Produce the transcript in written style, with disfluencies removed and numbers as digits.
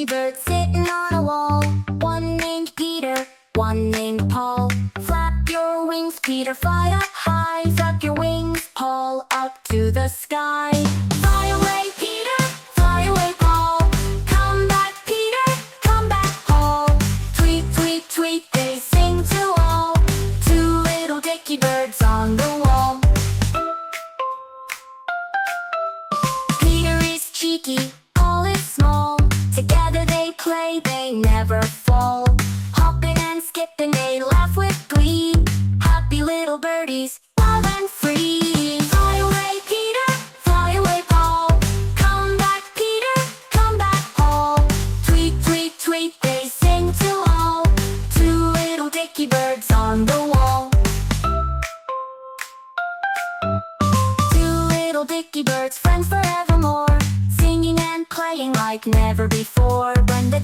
Dicky Birds sitting on a wall. One named Peter, one named Paul. Flap your wings, Peter, fly up high. Flap your wings, Paul, up to the sky. Fly away, Peter, fly away, Paul. Come back, Peter, come back, Paul. Tweet, tweet, tweet, they sing to all. Two little Dicky Birds on the wall. Peter is cheeky, Paul is small. Together they play, they never fall. Hopping and skipping, they laugh with glee. Happy little birdies, wild and free. Fly away, Peter, fly away, Paul. Come back, Peter, come back, Paul. Tweet, tweet, tweet, they sing to all. Two little Dicky Birds on the wall. Two little Dicky Birds, friends forevermore, singing and playing like never before. When the